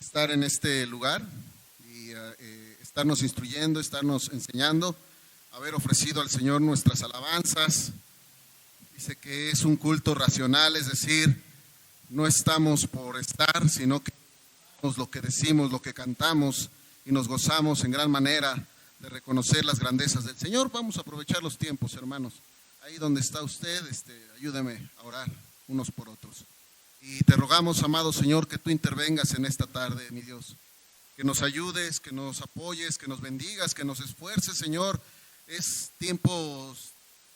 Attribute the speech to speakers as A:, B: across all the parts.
A: estar en este lugar y estarnos instruyendo, estarnos enseñando, haber ofrecido al Señor nuestras alabanzas. Dice que es un culto racional, es decir, no estamos por estar, sino que lo que decimos, lo que cantamos, y nos gozamos en gran manera de reconocer las grandezas del Señor. Vamos a aprovechar los tiempos, hermanos. Ahí donde está usted, ayúdeme a orar unos por otros. Y te rogamos, amado Señor, que tú intervengas en esta tarde, mi Dios. Que nos ayudes, que nos apoyes, que nos bendigas, que nos esfuerces, Señor. Es tiempo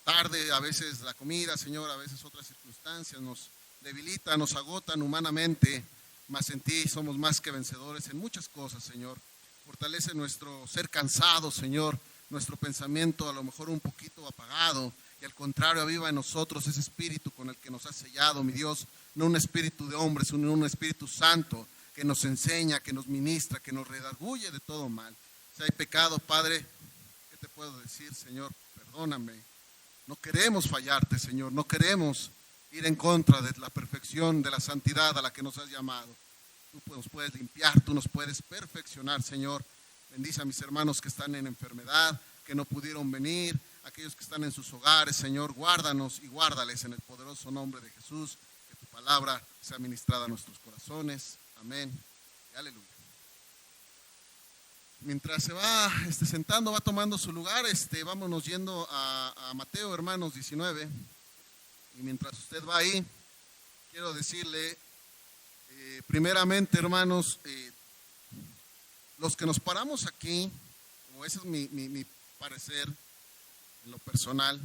A: tarde, a veces la comida, Señor, a veces otras circunstancias nos debilitan, nos agotan humanamente, mas en ti somos más que vencedores en muchas cosas, Señor. Fortalece nuestro ser cansado, Señor, nuestro pensamiento a lo mejor un poquito apagado, y al contrario aviva en nosotros ese espíritu con el que nos has sellado, mi Dios, no un espíritu de hombre, sino un espíritu santo que nos enseña, que nos ministra, que nos redarguye de todo mal. Si hay pecado, Padre, ¿qué te puedo decir, Señor? Perdóname. No queremos fallarte, Señor, no queremos ir en contra de la perfección, de la santidad a la que nos has llamado. Tú nos puedes limpiar, tú nos puedes perfeccionar, Señor. Bendice a mis hermanos que están en enfermedad, que no pudieron venir, aquellos que están en sus hogares, Señor, guárdanos y guárdales en el poderoso nombre de Jesús, que tu palabra sea ministrada a nuestros corazones. Amén y aleluya. Mientras se va sentando, va tomando su lugar, vámonos yendo a Mateo, hermanos, 19. Y mientras usted va ahí, quiero decirle, primeramente, hermanos, los que nos paramos aquí, como ese es mi parecer en lo personal,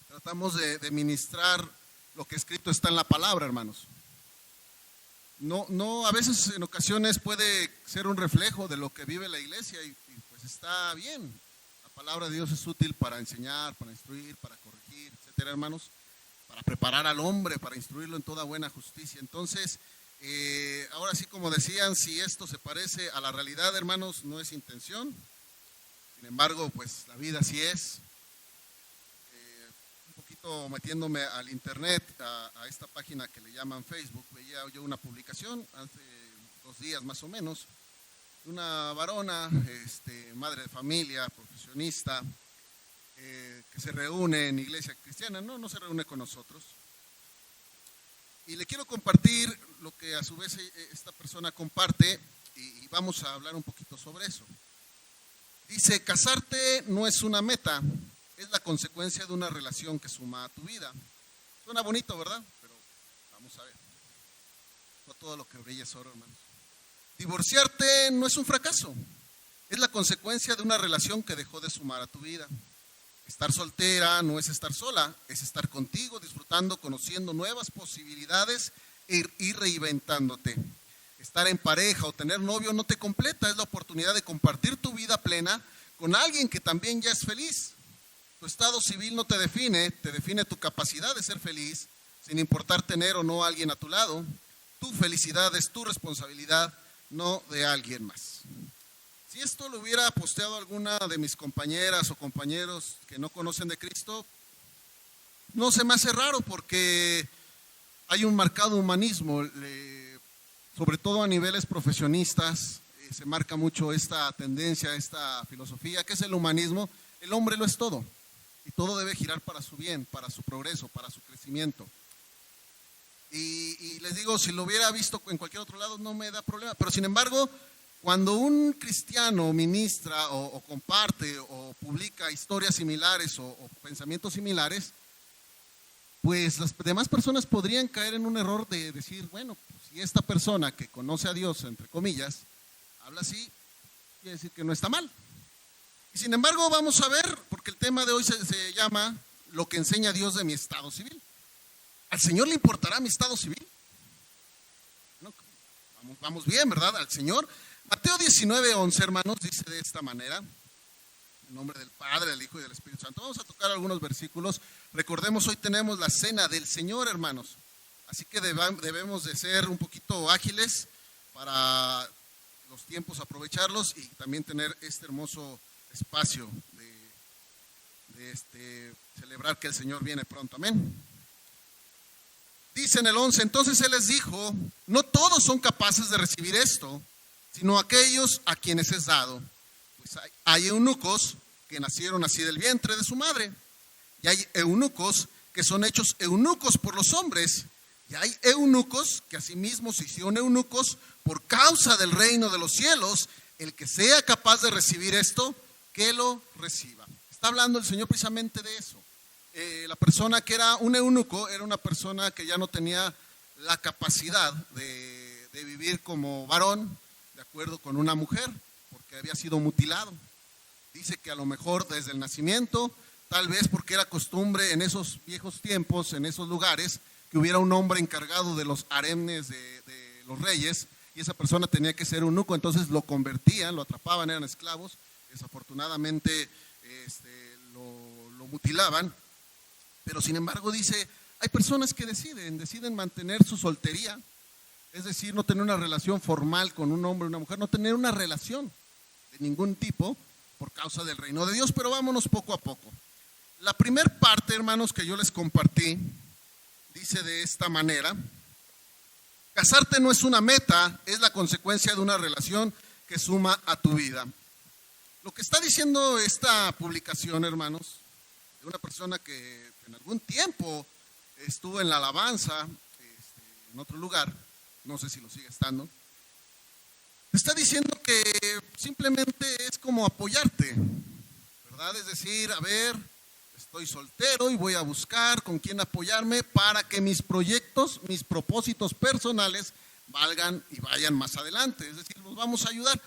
A: tratamos de ministrar lo que escrito está en la palabra, hermanos. No, a veces en ocasiones puede ser un reflejo de lo que vive la iglesia y pues está bien. La palabra de Dios es útil para enseñar, para instruir, para corregir, etcétera, hermanos, para preparar al hombre, para instruirlo en toda buena justicia. Entonces, ahora sí, como decían, si esto se parece a la realidad, hermanos, no es intención. Sin embargo, pues la vida sí es. Un poquito metiéndome al internet, a esta página que le llaman Facebook, veía yo una publicación hace 2 días más o menos, de una varona, madre de familia, profesionista, que se reúne en iglesia cristiana, no se reúne con nosotros. Y le quiero compartir lo que a su vez esta persona comparte y vamos a hablar un poquito sobre eso. Dice, casarte no es una meta, es la consecuencia de una relación que suma a tu vida. Suena bonito, ¿verdad? Pero vamos a ver. No todo lo que brilla es oro, hermanos. Divorciarte no es un fracaso, es la consecuencia de una relación que dejó de sumar a tu vida. Estar soltera no es estar sola, es estar contigo, disfrutando, conociendo nuevas posibilidades y reinventándote. Estar en pareja o tener novio no te completa, es la oportunidad de compartir tu vida plena con alguien que también ya es feliz. Tu estado civil no te define tu capacidad de ser feliz, sin importar tener o no a alguien a tu lado. Tu felicidad es tu responsabilidad, no de alguien más. Si esto lo hubiera posteado alguna de mis compañeras o compañeros que no conocen de Cristo, no se me hace raro porque hay un marcado humanismo, sobre todo a niveles profesionistas, se marca mucho esta tendencia, esta filosofía, que es el humanismo. El hombre lo es todo y todo debe girar para su bien, para su progreso, para su crecimiento. Y les digo, si lo hubiera visto en cualquier otro lado no me da problema, pero sin embargo, cuando un cristiano ministra o comparte o publica historias similares o pensamientos similares, pues las demás personas podrían caer en un error de decir, bueno, pues si esta persona que conoce a Dios, entre comillas, habla así, quiere decir que no está mal. Y sin embargo vamos a ver, porque el tema de hoy se llama lo que enseña Dios de mi estado civil. ¿Al Señor le importará mi estado civil? No, vamos bien, ¿verdad? Al Señor. Mateo 19:11, hermanos, dice de esta manera, en nombre del Padre, del Hijo y del Espíritu Santo. Vamos a tocar algunos versículos. Recordemos, hoy tenemos la cena del Señor, hermanos. Así que debemos de ser un poquito ágiles para los tiempos, aprovecharlos y también tener este hermoso espacio de celebrar que el Señor viene pronto. Amén. Dice en el 11, entonces él les dijo, no todos son capaces de recibir esto, sino aquellos a quienes es dado. Pues hay eunucos que nacieron así del vientre de su madre, y hay eunucos que son hechos eunucos por los hombres, y hay eunucos que asimismo se hicieron eunucos por causa del reino de los cielos. El que sea capaz de recibir esto, que lo reciba. Está hablando el Señor precisamente de eso. La persona que era un eunuco era una persona que ya no tenía la capacidad de vivir como varón, de acuerdo con una mujer, porque había sido mutilado. Dice que a lo mejor desde el nacimiento, tal vez porque era costumbre en esos viejos tiempos, en esos lugares, que hubiera un hombre encargado de los harenes de los reyes, y esa persona tenía que ser eunuco, entonces lo convertían, lo atrapaban, eran esclavos, desafortunadamente lo mutilaban, pero sin embargo dice, hay personas que deciden mantener su soltería, es decir, no tener una relación formal con un hombre o una mujer, no tener una relación de ningún tipo por causa del reino de Dios. Pero vámonos poco a poco. La primer parte, hermanos, que yo les compartí, dice de esta manera: casarte no es una meta, es la consecuencia de una relación que suma a tu vida. Lo que está diciendo esta publicación, hermanos, de una persona que en algún tiempo estuvo en la alabanza, en otro lugar, no sé si lo sigue estando, está diciendo que simplemente es como apoyarte, ¿verdad? Es decir, a ver, estoy soltero y voy a buscar con quién apoyarme para que mis proyectos, mis propósitos personales valgan y vayan más adelante. Es decir, nos vamos a ayudar.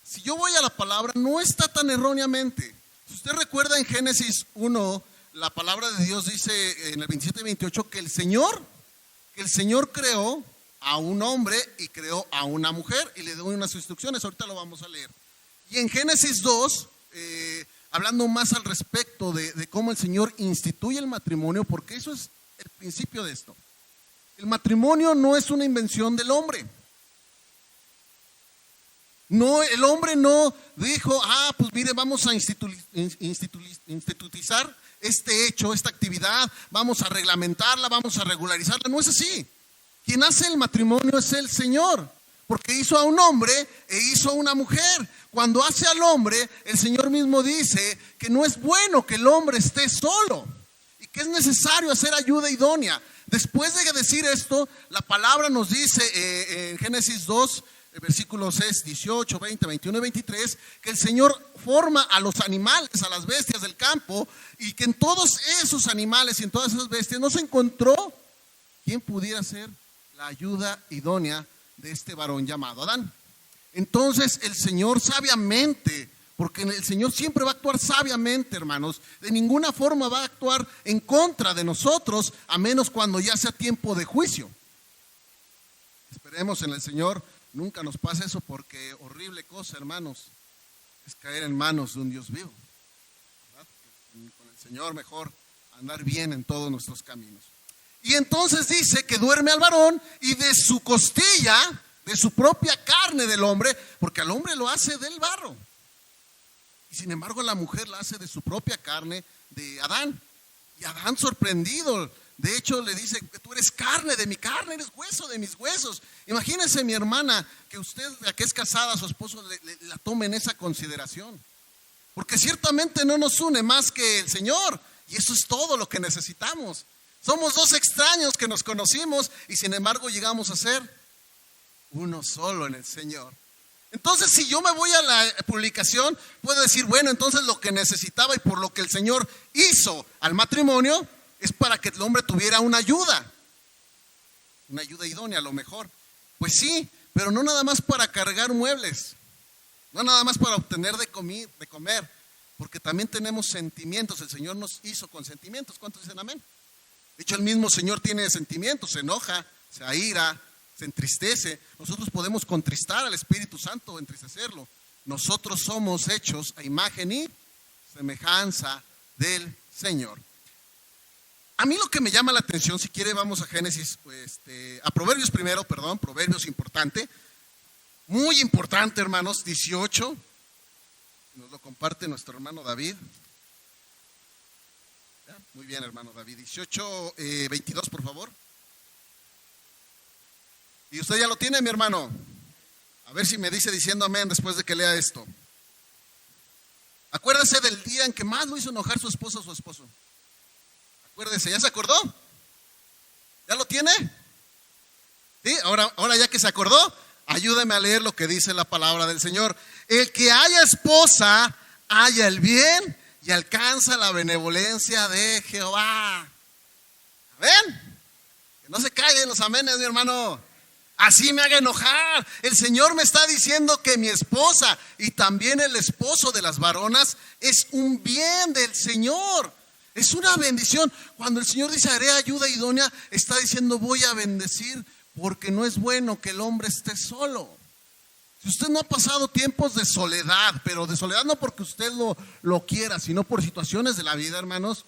A: Si yo voy a la palabra, no está tan erróneamente. Si usted recuerda en Génesis 1, la palabra de Dios dice en el 27 y 28 que el Señor creó a un hombre y creó a una mujer y le dio unas instrucciones. Ahorita lo vamos a leer. Y en Génesis 2, hablando más al respecto de cómo el Señor instituye el matrimonio, porque eso es el principio de esto. El matrimonio no es una invención del hombre. No, el hombre no dijo, pues mire, vamos a institutizar este hecho, esta actividad, vamos a reglamentarla, vamos a regularizarla. No es así. Quien hace el matrimonio es el Señor, porque hizo a un hombre e hizo a una mujer. Cuando hace al hombre, el Señor mismo dice que no es bueno que el hombre esté solo y que es necesario hacer ayuda idónea. Después de decir esto, la palabra nos dice en Génesis 2, versículos 6, 18, 20, 21 y 23, que el Señor forma a los animales, a las bestias del campo, y que en todos esos animales y en todas esas bestias no se encontró quien pudiera ser la ayuda idónea de este varón llamado Adán. Entonces el Señor sabiamente, porque el Señor siempre va a actuar sabiamente, hermanos, de ninguna forma va a actuar en contra de nosotros, a menos cuando ya sea tiempo de juicio. Esperemos en el Señor nunca nos pase eso, porque horrible cosa, hermanos, es caer en manos de un Dios vivo, ¿verdad? Con el Señor mejor andar bien en todos nuestros caminos. Y entonces dice que duerme al varón y de su costilla, de su propia carne del hombre, porque al hombre lo hace del barro. Y sin embargo la mujer la hace de su propia carne, de Adán. Y Adán, sorprendido, de hecho le dice, tú eres carne de mi carne, eres hueso de mis huesos. Imagínense, mi hermana, que usted, la que es casada, su esposo la tome en esa consideración. Porque ciertamente no nos une más que el Señor, y eso es todo lo que necesitamos. Somos dos extraños que nos conocimos y sin embargo llegamos a ser uno solo en el Señor. Entonces, si yo me voy a la publicación, puedo decir, bueno, entonces lo que necesitaba y por lo que el Señor hizo al matrimonio es para que el hombre tuviera una ayuda idónea a lo mejor. Pues sí, pero no nada más para cargar muebles, no nada más para obtener de comer, porque también tenemos sentimientos. El Señor nos hizo con sentimientos. ¿Cuántos dicen amén? De hecho, el mismo Señor tiene sentimientos, se enoja, se aira, se entristece. Nosotros podemos contristar al Espíritu Santo o entristecerlo. Nosotros somos hechos a imagen y semejanza del Señor. A mí lo que me llama la atención, si quiere vamos a Génesis, a Proverbios primero, Proverbios importante, muy importante, hermanos, 18, nos lo comparte nuestro hermano David. Muy bien, hermano David, 18, 22 por favor. ¿Y usted ya lo tiene, mi hermano? A ver si me dice diciendo amén después de que lea esto. Acuérdese del día en que más lo hizo enojar su esposa o su esposo. Acuérdese, ¿ya se acordó? ¿Ya lo tiene? ¿Sí? Ahora ya que se acordó, ayúdame a leer lo que dice la palabra del Señor. El que haya esposa, haya el bien y alcanza la benevolencia de Jehová. ¿Ven? Que no se callen los amenes, mi hermano. Así me haga enojar. El Señor me está diciendo que mi esposa y también el esposo de las varonas es un bien del Señor. Es una bendición. Cuando el Señor dice haré ayuda idónea, está diciendo voy a bendecir, porque no es bueno que el hombre esté solo. Si usted no ha pasado tiempos de soledad, pero de soledad no porque usted lo quiera, sino por situaciones de la vida, hermanos,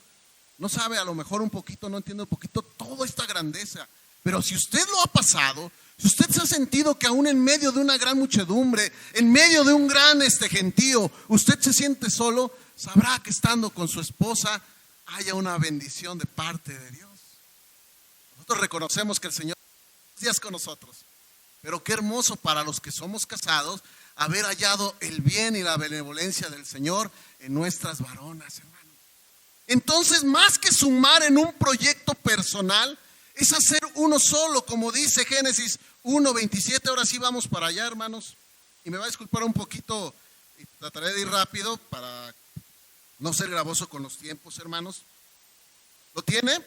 A: no sabe a lo mejor un poquito, no entiende un poquito toda esta grandeza. Pero si usted lo ha pasado, si usted se ha sentido que aún en medio de una gran muchedumbre, en medio de un gran gentío, usted se siente solo, sabrá que estando con su esposa haya una bendición de parte de Dios. Nosotros reconocemos que el Señor es días con nosotros, pero qué hermoso para los que somos casados haber hallado el bien y la benevolencia del Señor en nuestras varonas, hermano. Entonces, más que sumar en un proyecto personal, es hacer uno solo, como dice Génesis 1:27. Ahora sí vamos para allá, hermanos. Y me va a disculpar un poquito y trataré de ir rápido para no ser gravoso con los tiempos, hermanos. ¿Lo tiene?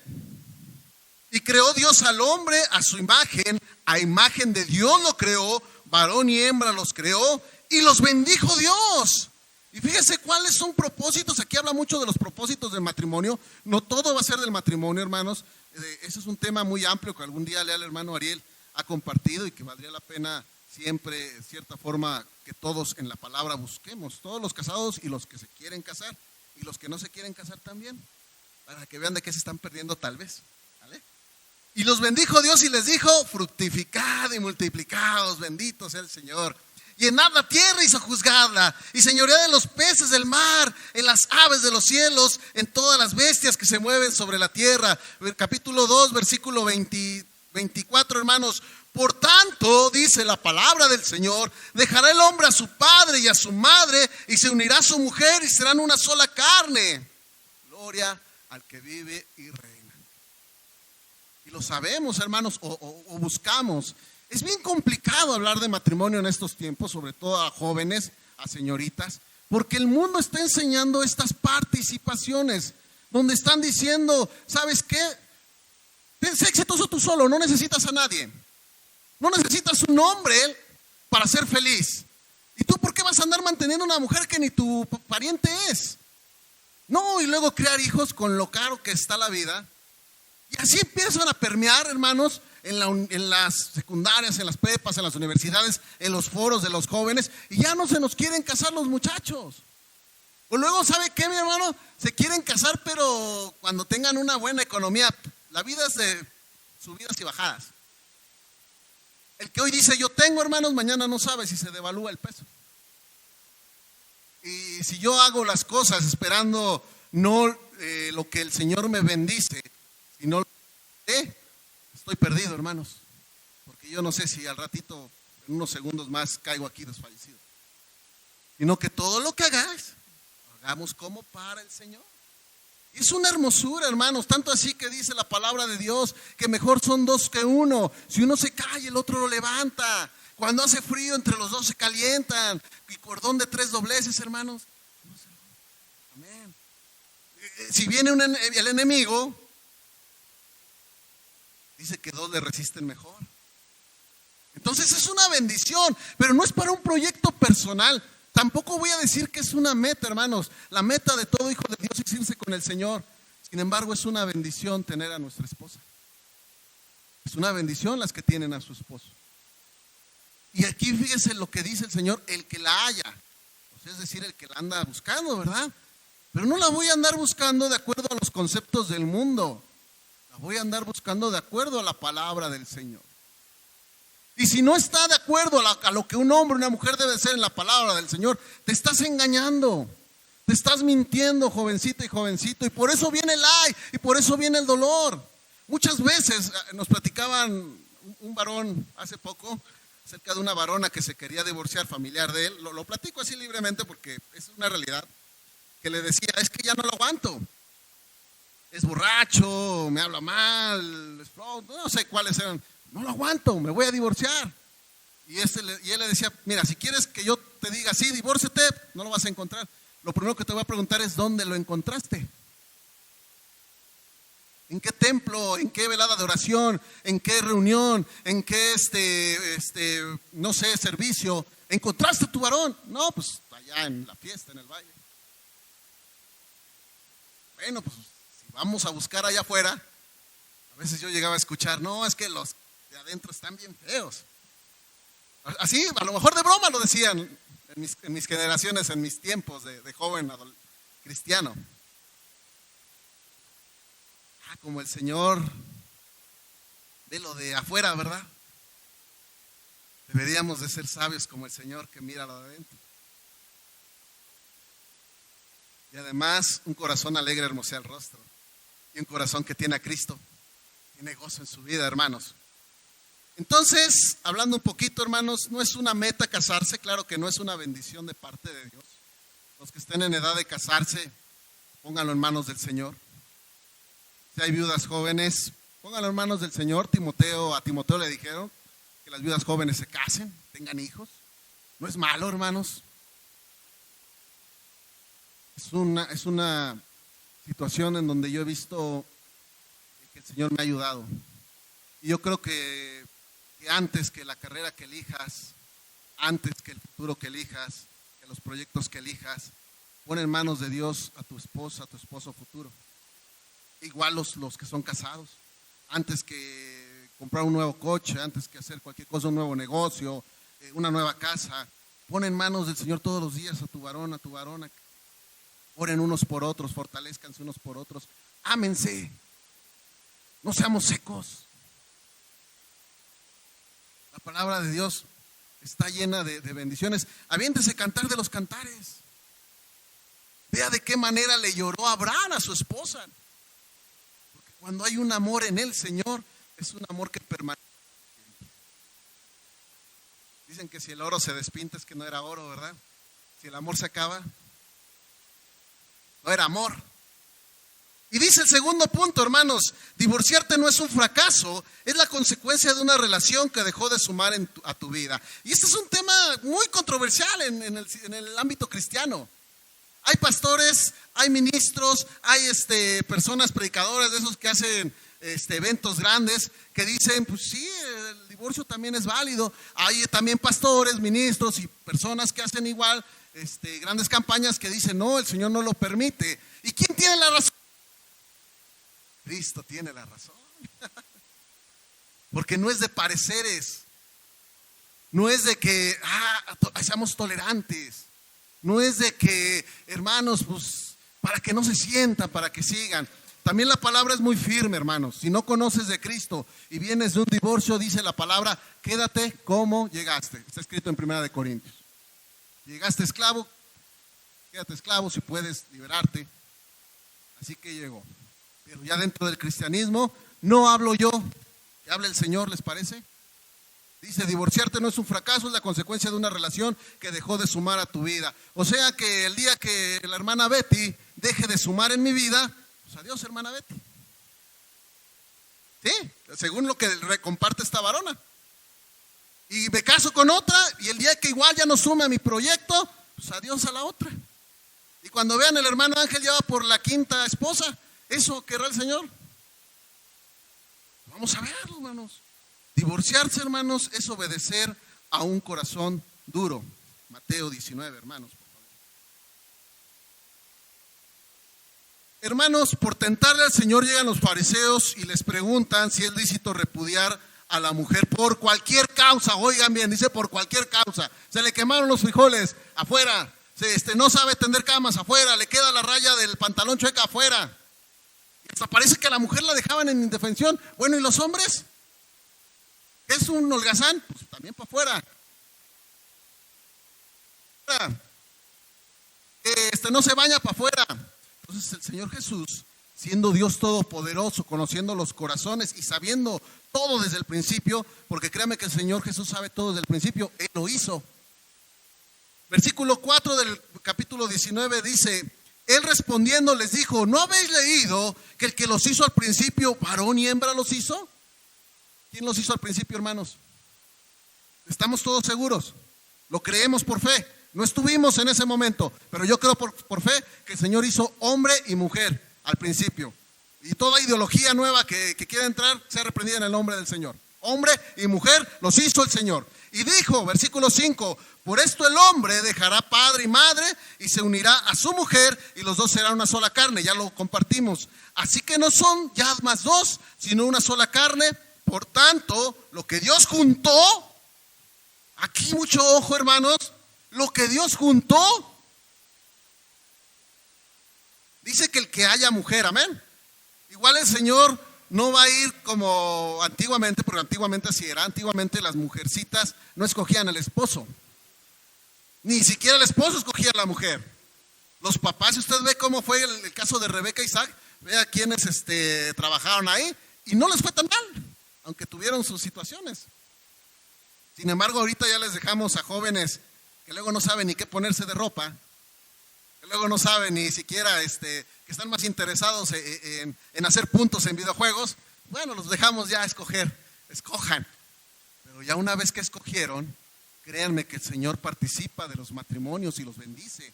A: Y creó Dios al hombre a su imagen, a imagen de Dios lo creó, varón y hembra los creó y los bendijo Dios. Y fíjese cuáles son propósitos. Aquí habla mucho de los propósitos del matrimonio. No todo va a ser del matrimonio, hermanos. Ese es un tema muy amplio que algún día el hermano Ariel ha compartido y que valdría la pena siempre, de cierta forma, que todos en la palabra busquemos. Todos los casados y los que se quieren casar y los que no se quieren casar también, para que vean de qué se están perdiendo tal vez. ¿Vale? Y los bendijo Dios y les dijo, fructificad y multiplicaos, bendito sea el Señor. Llenad la tierra y sojuzgadla, y señoread en los peces del mar, en las aves de los cielos, en todas las bestias que se mueven sobre la tierra. Capítulo 2, versículo 24, hermanos. Por tanto, dice la palabra del Señor, dejará el hombre a su padre y a su madre, y se unirá a su mujer, y serán una sola carne. Gloria al que vive y reina. Y lo sabemos, hermanos, o buscamos. Es bien complicado hablar de matrimonio en estos tiempos, sobre todo a jóvenes, a señoritas, porque el mundo está enseñando estas participaciones, donde están diciendo, ¿sabes qué? Sé exitoso tú solo, no necesitas a nadie. No necesitas un hombre para ser feliz. ¿Y tú por qué vas a andar manteniendo una mujer que ni tu pariente es? No, y luego crear hijos con lo caro que está la vida. Y así empiezan a permear, hermanos, en las secundarias, en las prepas, en las universidades, en los foros de los jóvenes, y ya no se nos quieren casar los muchachos. O luego, ¿sabe qué, mi hermano? Se quieren casar, pero cuando tengan una buena economía. La vida es de subidas y bajadas. El que hoy dice yo tengo, hermanos, mañana no sabe si se devalúa el peso. Y si yo hago las cosas esperando no lo que el Señor me bendice, sino lo que estoy perdido, hermanos, porque yo no sé si al ratito, en unos segundos más, caigo aquí desfallecido. Sino que todo lo que hagáis, hagamos como para el Señor. Es una hermosura, hermanos, tanto así que dice la palabra de Dios, que mejor son dos que uno. Si uno se cae, el otro lo levanta. Cuando hace frío, entre los dos se calientan. Y cordón de 3 dobleces, hermanos. Amén. Si viene el enemigo, dice que 2 le resisten mejor. Entonces es una bendición, pero no es para un proyecto personal. Tampoco voy a decir que es una meta, hermanos. La meta de todo hijo de Dios es irse con el Señor. Sin embargo, es una bendición tener a nuestra esposa. Es una bendición las que tienen a su esposo. Y aquí fíjense lo que dice el Señor, el que la haya. Es decir, el que la anda buscando, ¿verdad? Pero no la voy a andar buscando de acuerdo a los conceptos del mundo. La voy a andar buscando de acuerdo a la palabra del Señor. Y si no está de acuerdo a lo que un hombre o una mujer debe ser en la palabra del Señor, te estás engañando, te estás mintiendo, jovencita y jovencito. Y por eso viene el ay, y por eso viene el dolor. Muchas veces nos platicaban un varón hace poco, acerca de una varona que se quería divorciar, familiar de él. Lo platico así libremente porque es una realidad, que le decía, es que ya no lo aguanto. Es borracho, me habla mal, no sé cuáles eran. No lo aguanto, me voy a divorciar. Y él le decía, mira, si quieres que yo te diga, sí, divórciate, no lo vas a encontrar. Lo primero que te voy a preguntar es, ¿dónde lo encontraste? ¿En qué templo? ¿En qué velada de oración? ¿En qué reunión? ¿En qué, no sé, servicio? ¿Encontraste a tu varón? No, pues allá en la fiesta, en el baile. Bueno, pues si vamos a buscar allá afuera, a veces yo llegaba a escuchar, no, es que los de adentro están bien feos. Así, a lo mejor de broma lo decían en mis generaciones, en mis tiempos de joven cristiano. Como el Señor ve lo de afuera, ¿verdad? Deberíamos de ser sabios como el Señor que mira lo de adentro. Y además, un corazón alegre hermosea el rostro. Y un corazón que tiene a Cristo tiene gozo en su vida, hermanos. Entonces, hablando un poquito, hermanos, no es una meta casarse, claro que no es una bendición de parte de Dios. Los que estén en edad de casarse, pónganlo en manos del Señor. Si hay viudas jóvenes, pónganlo en manos del Señor. A Timoteo le dijeron que las viudas jóvenes se casen, tengan hijos. No es malo, hermanos. Es una situación en donde yo he visto que el Señor me ha ayudado. Y yo creo que antes que la carrera que elijas, antes que el futuro que elijas, que los proyectos que elijas, pon en manos de Dios a tu esposa, a tu esposo futuro. Igual los que son casados, antes que comprar un nuevo coche, antes que hacer cualquier cosa, un nuevo negocio, una nueva casa, pon en manos del Señor todos los días a tu varón, a tu varona. Oren unos por otros, fortalezcanse unos por otros, ámense, no seamos secos. La palabra de Dios está llena de bendiciones. Aviéntese cantar de los cantares. Vea de qué manera le lloró Abraham a su esposa. Porque cuando hay un amor en el Señor, es un amor que permanece. Dicen que si el oro se despinta es que no era oro, ¿verdad? Si el amor se acaba, no era amor. Y dice el segundo punto, hermanos, divorciarte no es un fracaso, es la consecuencia de una relación que dejó de sumar a tu vida. Y este es un tema muy controversial en el ámbito cristiano. Hay pastores, hay ministros, hay personas predicadoras de esos que hacen eventos grandes que dicen, pues sí, el divorcio también es válido. Hay también pastores, ministros y personas que hacen igual grandes campañas que dicen, no, el Señor no lo permite. ¿Y quién tiene la razón? Cristo tiene la razón. Porque no es de pareceres, no es de que seamos tolerantes, no es de que, hermanos, pues para que no se sientan, para que sigan. También la palabra es muy firme, hermanos. Si no conoces de Cristo y vienes de un divorcio, dice la palabra, quédate como llegaste. Está escrito en 1 Corintios. Llegaste esclavo, quédate esclavo si puedes liberarte. Así que llegó. Pero ya dentro del cristianismo, no hablo yo, que hable el Señor, ¿les parece? Dice, divorciarte no es un fracaso, es la consecuencia de una relación que dejó de sumar a tu vida. O sea que el día que la hermana Betty deje de sumar en mi vida, pues adiós, hermana Betty. Sí, según lo que comparte esta varona. Y me caso con otra, y el día que igual ya no sume a mi proyecto, pues adiós a la otra. Y cuando vean el hermano Ángel ya va por la quinta esposa, ¿eso querrá el Señor? Vamos a verlo, hermanos. Divorciarse, hermanos, es obedecer a un corazón duro. Mateo 19, hermanos, por favor. Hermanos, por tentarle al Señor llegan los fariseos y les preguntan si es lícito repudiar a la mujer por cualquier causa. Oigan bien, dice por cualquier causa. Se le quemaron los frijoles, afuera. No sabe tender camas, afuera. Le queda la raya del pantalón chueca, afuera. Y hasta parece que a la mujer la dejaban en indefensión. Bueno, ¿y los hombres? ¿Qué es un holgazán? Pues también para afuera. No se baña para afuera. Entonces el Señor Jesús siendo Dios todopoderoso, conociendo los corazones y sabiendo todo desde el principio, porque créame que el Señor Jesús sabe todo desde el principio, Él lo hizo. Versículo 4 del capítulo 19 dice: Él respondiendo les dijo, ¿no habéis leído que el que los hizo al principio, varón y hembra los hizo? ¿Quién los hizo al principio, hermanos? ¿Estamos todos seguros? Lo creemos por fe. No estuvimos en ese momento, pero yo creo por fe que el Señor hizo hombre y mujer al principio. Y toda ideología nueva que quiera entrar sea reprendida en el nombre del Señor. Hombre y mujer los hizo el Señor. Y dijo, versículo 5, por esto el hombre dejará padre y madre y se unirá a su mujer y los dos serán una sola carne. Ya lo compartimos. Así que no son ya más dos, sino una sola carne. Por tanto, lo que Dios juntó, aquí mucho ojo, hermanos, lo que Dios juntó, dice que el que haya mujer, amén. Igual el Señor no va a ir como antiguamente, porque antiguamente así era. Antiguamente las mujercitas no escogían al esposo, ni siquiera el esposo escogía a la mujer. Los papás, si usted ve cómo fue el caso de Rebeca y Isaac, vea quienes trabajaron ahí y no les fue tan mal, aunque tuvieron sus situaciones. Sin embargo, ahorita ya les dejamos a jóvenes que luego no saben ni qué ponerse de ropa, que luego no saben ni siquiera, que están más interesados en hacer puntos en videojuegos. Bueno, los dejamos ya escoger, escojan. Pero ya una vez que escogieron, créanme que el Señor participa de los matrimonios y los bendice.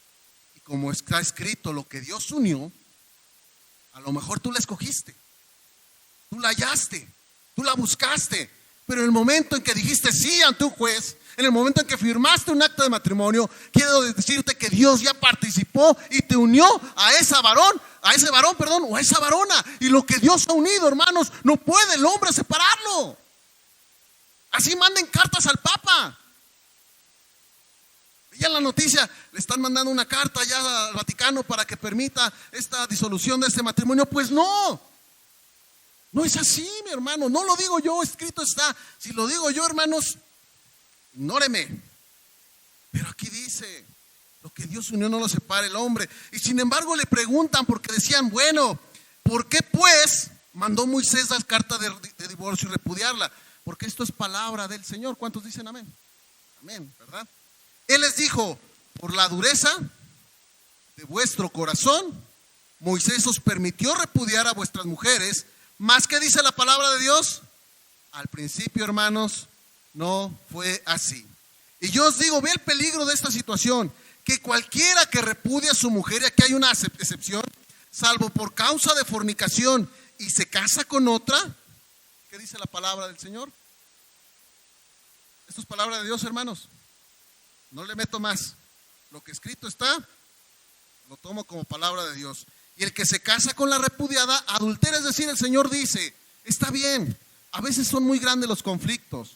A: Y como está escrito, lo que Dios unió, a lo mejor tú la escogiste, tú la hallaste, tú la buscaste, pero en el momento en que dijiste sí ante un juez, en el momento en que firmaste un acta de matrimonio, quiero decirte que Dios ya participó y te unió a ese varón, o a esa varona. Y lo que Dios ha unido, hermanos, no puede el hombre separarlo. Así manden cartas al Papa. Ya en la noticia le están mandando una carta ya al Vaticano para que permita esta disolución de este matrimonio. Pues no. No es así, mi hermano. No lo digo yo, escrito está. Si lo digo yo, hermanos, ignóreme. Pero aquí dice, lo que Dios unió no lo separa el hombre. Y sin embargo le preguntan, porque decían, bueno, ¿por qué pues mandó Moisés la carta de divorcio y repudiarla? Porque esto es palabra del Señor. ¿Cuántos dicen amén? Amén, ¿verdad? Él les dijo, por la dureza de vuestro corazón, Moisés os permitió repudiar a vuestras mujeres. ¿Más que dice la palabra de Dios? Al principio, hermanos, no fue así. Y yo os digo, ve el peligro de esta situación, que cualquiera que repudie a su mujer, y aquí hay una excepción, salvo por causa de fornicación y se casa con otra. ¿Qué dice la palabra del Señor? Esto es palabra de Dios, hermanos. No le meto más. Lo que escrito está, lo tomo como palabra de Dios. Y el que se casa con la repudiada adultera, es decir, el Señor dice, está bien, a veces son muy grandes los conflictos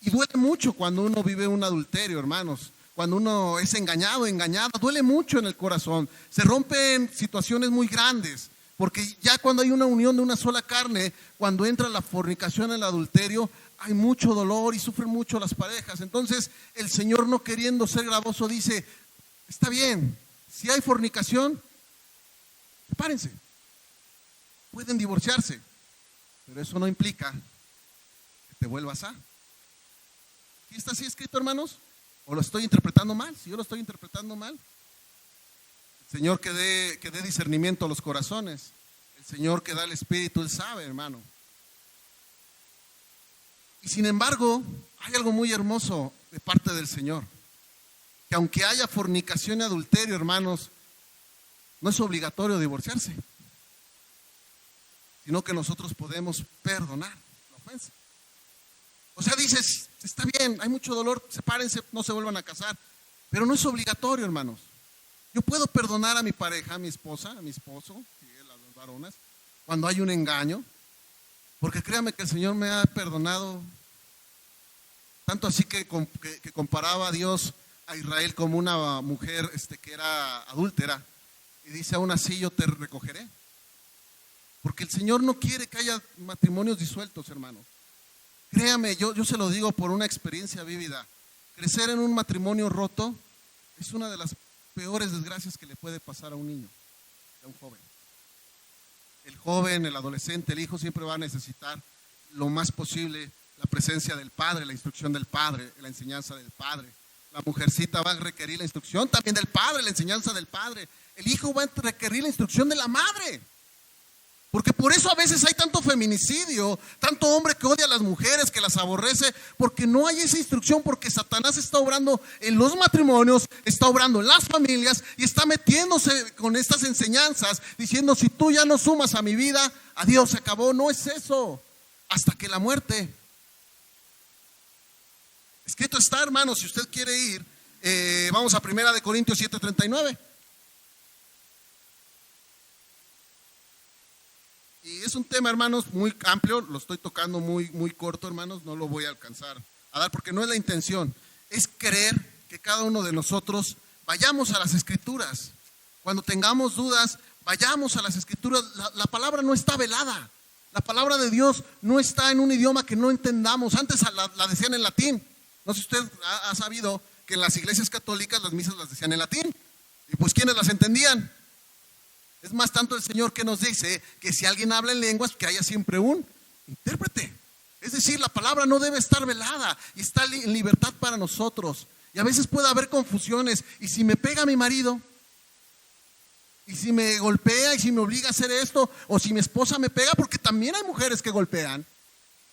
A: y duele mucho cuando uno vive un adulterio, hermanos. Cuando uno es engañado, engañada, duele mucho en el corazón. Se rompen situaciones muy grandes, porque ya cuando hay una unión de una sola carne, cuando entra la fornicación, el adulterio, hay mucho dolor y sufren mucho las parejas. Entonces el Señor, no queriendo ser gravoso, dice, está bien, si hay fornicación, sepárense, pueden divorciarse, pero eso no implica que te vuelvas a. ¿Sí está así escrito, hermanos? ¿O lo estoy interpretando mal? Si yo lo estoy interpretando mal, el Señor que dé discernimiento a los corazones, el Señor que da el Espíritu, Él sabe, hermano. Y sin embargo, hay algo muy hermoso de parte del Señor, que aunque haya fornicación y adulterio, hermanos, no es obligatorio divorciarse, sino que nosotros podemos perdonar la ofensa. O sea, dices, está bien, hay mucho dolor, sepárense, no se vuelvan a casar, pero no es obligatorio, hermanos. Yo puedo perdonar a mi pareja, a mi esposa, a mi esposo, a las varonas, cuando hay un engaño, porque créame que el Señor me ha perdonado, tanto así que comparaba a Dios a Israel como una mujer que era adúltera. Y dice, aún así yo te recogeré. Porque el Señor no quiere que haya matrimonios disueltos, hermano. Créame, yo se lo digo por una experiencia vívida. Crecer en un matrimonio roto es una de las peores desgracias que le puede pasar a un niño, a un joven. El joven, el adolescente, el hijo siempre va a necesitar lo más posible la presencia del padre, la instrucción del padre, la enseñanza del padre. La mujercita va a requerir la instrucción también del padre, la enseñanza del padre. El hijo va a requerir la instrucción de la madre. Porque por eso a veces hay tanto feminicidio, tanto hombre que odia a las mujeres, que las aborrece, porque no hay esa instrucción, porque Satanás está obrando en los matrimonios, está obrando en las familias y está metiéndose con estas enseñanzas, diciendo: si tú ya no sumas a mi vida, adiós, se acabó. No es eso, hasta que la muerte. Escrito está, hermanos, si usted quiere ir, vamos a 1 Corintios 7:39. Y es un tema, hermanos, muy amplio. Lo estoy tocando muy corto, hermanos. No lo voy a alcanzar a dar porque no es la intención. Es creer que cada uno de nosotros vayamos a las Escrituras. Cuando tengamos dudas, vayamos a las Escrituras. La palabra no está velada. La palabra de Dios no está en un idioma que no entendamos. Antes la decían en latín. No sé si usted ha sabido que en las iglesias católicas las misas las decían en latín. Y pues, ¿quiénes las entendían? Es más, tanto el Señor que nos dice que si alguien habla en lenguas, que haya siempre un intérprete. Es decir, la palabra no debe estar velada y está en libertad para nosotros. Y a veces puede haber confusiones. Y si me pega mi marido, y si me golpea, y si me obliga a hacer esto, o si mi esposa me pega, porque también hay mujeres que golpean,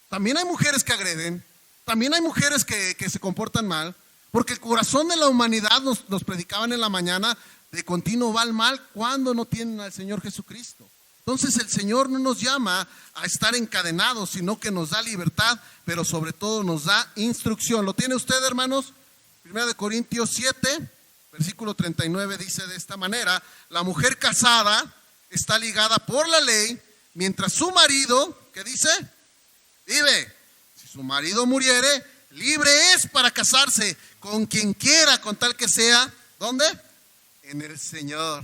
A: también hay mujeres que agreden, también hay mujeres que se comportan mal, porque el corazón de la humanidad, nos predicaban en la mañana, de continuo va al mal cuando no tienen al Señor Jesucristo. Entonces el Señor no nos llama a estar encadenados, sino que nos da libertad, pero sobre todo nos da instrucción. ¿Lo tiene usted, hermanos? 1 Corintios 7, versículo 39 dice de esta manera: la mujer casada está ligada por la ley, mientras su marido, ¿qué dice? Vive. Si su marido muriere, libre es para casarse con quien quiera, con tal que sea, ¿dónde? En el Señor.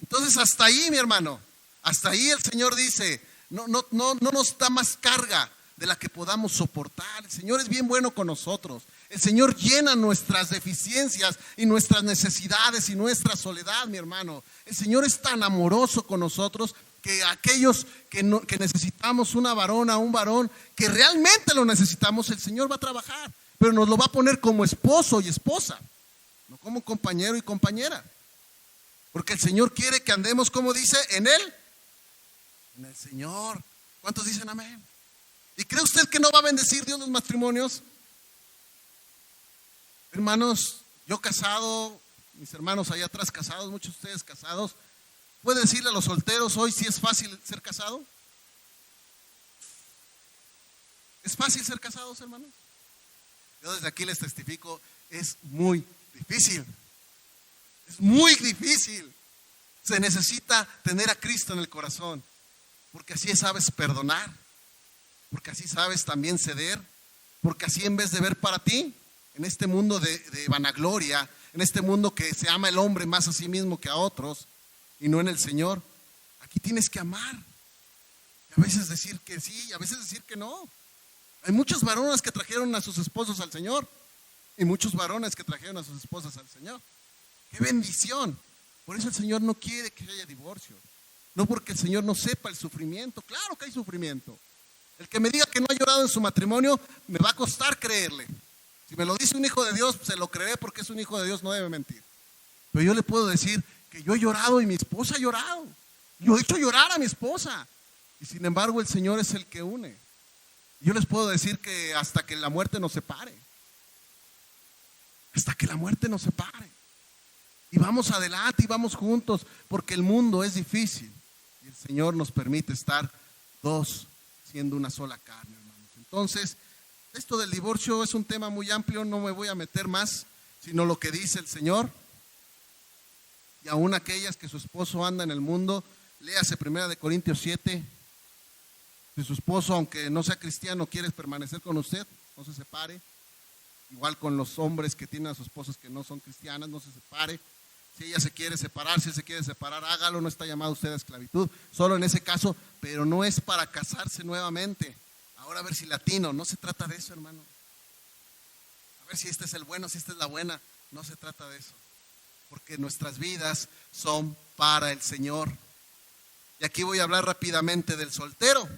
A: Entonces hasta ahí, mi hermano, hasta ahí el Señor dice, no nos da más carga de la que podamos soportar. El Señor es bien bueno con nosotros. El Señor llena nuestras deficiencias y nuestras necesidades y nuestra soledad, mi hermano. El Señor es tan amoroso con nosotros que aquellos que necesitamos una varona, un varón, que realmente lo necesitamos, el Señor va a trabajar, pero nos lo va a poner como esposo y esposa, no como compañero y compañera. Porque el Señor quiere que andemos, como dice, en Él, en el Señor. ¿Cuántos dicen amén? ¿Y cree usted que no va a bendecir Dios los matrimonios? Hermanos, yo casado, mis hermanos allá atrás casados, muchos de ustedes casados, ¿puede decirle a los solteros hoy si es fácil ser casado? ¿Es fácil ser casados, hermanos? Yo desde aquí les testifico, es muy difícil. Es muy difícil. Se necesita tener a Cristo en el corazón, porque así sabes perdonar, porque así sabes también ceder, porque así en vez de ver para ti, en este mundo de vanagloria, en este mundo que se ama el hombre más a sí mismo que a otros y no en el Señor, aquí tienes que amar. Y a veces decir que sí, y a veces decir que no. Hay muchas varonas que trajeron a sus esposos al Señor y muchos varones que trajeron a sus esposas al Señor. ¡Qué bendición! Por eso el Señor no quiere que haya divorcio. No porque el Señor no sepa el sufrimiento. Claro que hay sufrimiento. El que me diga que no ha llorado en su matrimonio, me va a costar creerle. Si me lo dice un hijo de Dios, se lo creeré porque es un hijo de Dios, no debe mentir. Pero yo le puedo decir que yo he llorado y mi esposa ha llorado. Yo he hecho llorar a mi esposa. Y sin embargo el Señor es el que une. Yo les puedo decir que hasta que la muerte nos separe. Hasta que la muerte nos separe. Y vamos adelante y vamos juntos, porque el mundo es difícil. Y el Señor nos permite estar dos, siendo una sola carne, hermanos. Entonces, esto del divorcio es un tema muy amplio, no me voy a meter más, sino lo que dice el Señor. Y aún aquellas que su esposo anda en el mundo, léase 1 Corintios 7. Si su esposo, aunque no sea cristiano, quiere permanecer con usted, no se separe. Igual con los hombres que tienen a sus esposas que no son cristianas, no se separe. Si ella se quiere separar, si él se quiere separar, hágalo, no está llamado usted a esclavitud, solo en ese caso, pero no es para casarse nuevamente. Ahora a ver si latino, no se trata de eso, hermano. A ver si este es el bueno, si esta es la buena, no se trata de eso. Porque nuestras vidas son para el Señor. Y aquí voy a hablar rápidamente del soltero.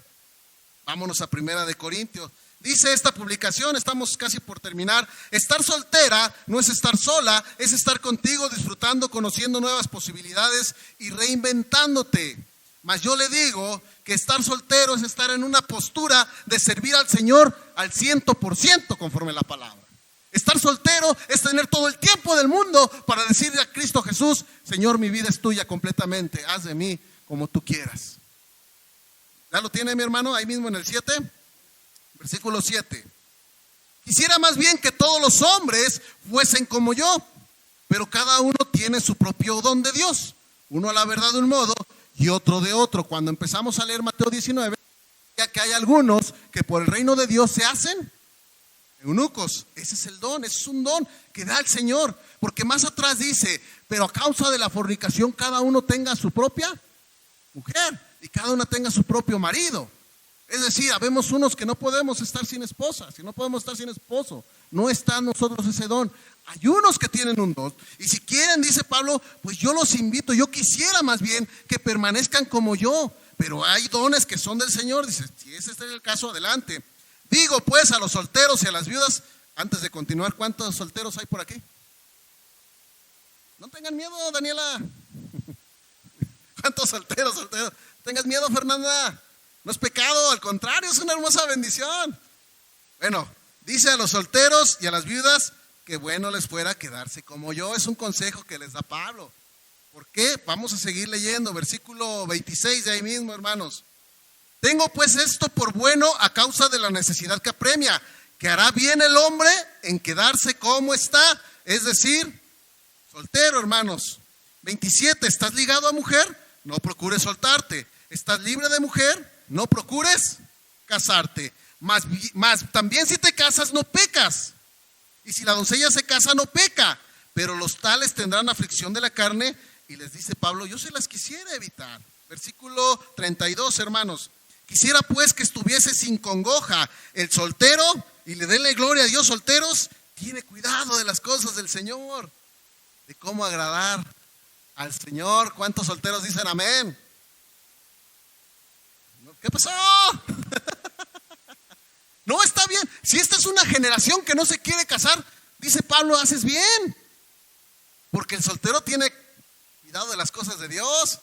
A: Vámonos a 1 Corintios. Dice esta publicación, estamos casi por terminar: estar soltera no es estar sola, es estar contigo, disfrutando, conociendo nuevas posibilidades y reinventándote. Mas yo le digo que estar soltero es estar en una postura de servir al Señor al 100% conforme la palabra. Estar soltero es tener todo el tiempo del mundo para decirle a Cristo Jesús: Señor, mi vida es tuya completamente, haz de mí como tú quieras. ¿Ya lo tiene mi hermano? Ahí mismo en el 7, versículo 7. Quisiera más bien que todos los hombres fuesen como yo, pero cada uno tiene su propio don de Dios. Uno a la verdad de un modo y otro de otro. Cuando empezamos a leer Mateo 19, ya que hay algunos que por el reino de Dios se hacen eunucos. Ese es el don, ese es un don que da el Señor. Porque más atrás dice: pero a causa de la fornicación cada uno tenga su propia mujer y cada una tenga su propio marido. Es decir, habemos unos que no podemos estar sin esposa, si no podemos estar sin esposo, no está en nosotros ese don. Hay unos que tienen un don, y si quieren, dice Pablo, pues yo los invito, yo quisiera más bien que permanezcan como yo, pero hay dones que son del Señor. Dice, si ese es el caso, adelante. Digo pues a los solteros y a las viudas, antes de continuar, ¿cuántos solteros hay por aquí? No tengan miedo, Daniela. ¿Cuántos solteros? ¿Tengas miedo, Fernanda? No es pecado, al contrario, es una hermosa bendición. Bueno, dice a los solteros y a las viudas que bueno les fuera quedarse como yo. Es un consejo que les da Pablo. ¿Por qué? Vamos a seguir leyendo, versículo 26 de ahí mismo, hermanos. Tengo pues esto por bueno a causa de la necesidad que apremia, que hará bien el hombre en quedarse como está, es decir, soltero, hermanos. 27, ¿estás ligado a mujer? No procures soltarte. ¿Estás libre de mujer? No procures casarte. Más también si te casas no pecas. Y si la doncella se casa no peca. Pero los tales tendrán aflicción de la carne. Y les dice Pablo, yo se las quisiera evitar. Versículo 32, hermanos. Quisiera pues que estuviese sin congoja el soltero, y le denle gloria a Dios. Solteros, tiene cuidado de las cosas del Señor, de cómo agradar al Señor. ¿Cuántos solteros dicen amén? ¿Qué pasó? No, está bien. Si esta es una generación que no se quiere casar, dice Pablo, haces bien. Porque el soltero tiene cuidado de las cosas de Dios.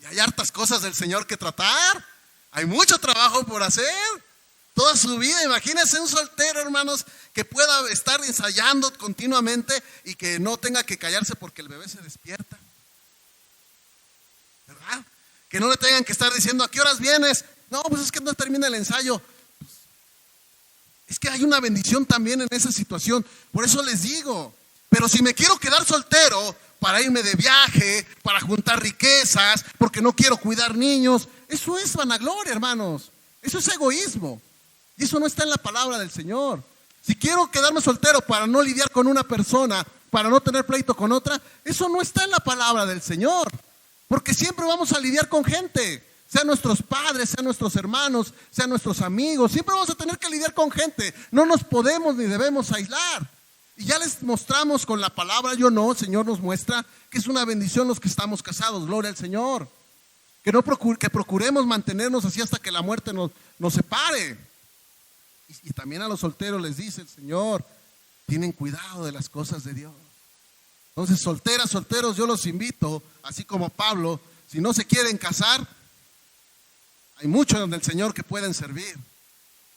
A: Y hay hartas cosas del Señor que tratar. Hay mucho trabajo por hacer. Toda su vida, imagínense un soltero, hermanos, que pueda estar ensayando continuamente y que no tenga que callarse porque el bebé se despierta. ¿Verdad? Que no le tengan que estar diciendo, ¿a qué horas vienes? No, pues es que no termina el ensayo. Es que hay una bendición también en esa situación. Por eso les digo, pero si me quiero quedar soltero para irme de viaje, para juntar riquezas, porque no quiero cuidar niños, eso es vanagloria, hermanos. Eso es egoísmo. Y eso no está en la palabra del Señor. Si quiero quedarme soltero para no lidiar con una persona, para no tener pleito con otra, eso no está en la palabra del Señor. Porque siempre vamos a lidiar con gente, sean nuestros padres, sean nuestros hermanos, sean nuestros amigos. Siempre vamos a tener que lidiar con gente. No nos podemos ni debemos aislar. Y ya les mostramos con la palabra, yo no, el Señor nos muestra que es una bendición los que estamos casados, gloria al Señor. Que procuremos mantenernos así hasta que la muerte nos separe. Y también a los solteros les dice el Señor, tienen cuidado de las cosas de Dios. Entonces, solteras, solteros, yo los invito, así como Pablo, si no se quieren casar, hay mucho donde el Señor que pueden servir,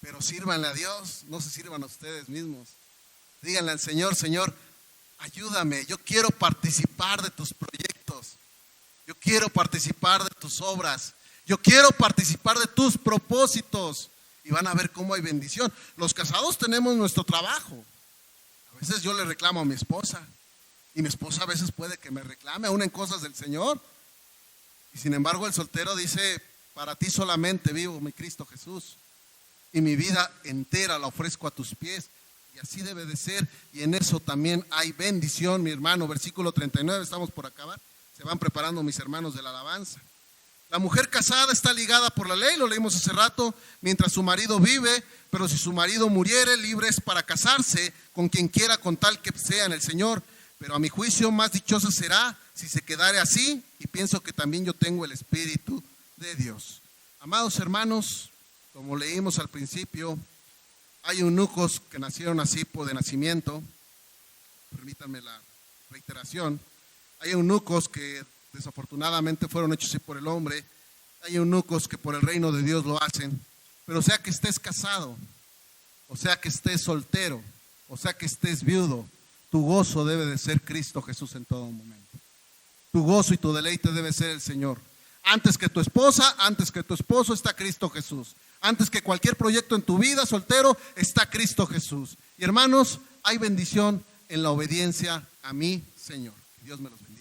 A: pero sírvanle a Dios, no se sirvan a ustedes mismos. Díganle al Señor, Señor, ayúdame, yo quiero participar de tus proyectos, yo quiero participar de tus obras, yo quiero participar de tus propósitos, y van a ver cómo hay bendición. Los casados tenemos nuestro trabajo. A veces yo le reclamo a mi esposa, y mi esposa a veces puede que me reclame, aún en cosas del Señor. Y sin embargo el soltero dice, para ti solamente vivo, mi Cristo Jesús. Y mi vida entera la ofrezco a tus pies. Y así debe de ser. Y en eso también hay bendición, mi hermano. Versículo 39, estamos por acabar. Se van preparando mis hermanos de la alabanza. La mujer casada está ligada por la ley, lo leímos hace rato, mientras su marido vive. Pero si su marido muriere, libre es para casarse con quien quiera, con tal que sea en el Señor. Pero a mi juicio más dichosa será si se quedare así, y pienso que también yo tengo el espíritu de Dios. Amados hermanos, como leímos al principio, hay eunucos que nacieron así por de nacimiento. Permítanme la reiteración. Hay eunucos que desafortunadamente fueron hechos así por el hombre. Hay eunucos que por el reino de Dios lo hacen. Pero sea que estés casado, o sea que estés soltero, o sea que estés viudo, tu gozo debe de ser Cristo Jesús en todo momento. Tu gozo y tu deleite debe ser el Señor. Antes que tu esposa, antes que tu esposo está Cristo Jesús. Antes que cualquier proyecto en tu vida, soltero, está Cristo Jesús. Y hermanos, hay bendición en la obediencia a mi Señor. Dios me los bendiga.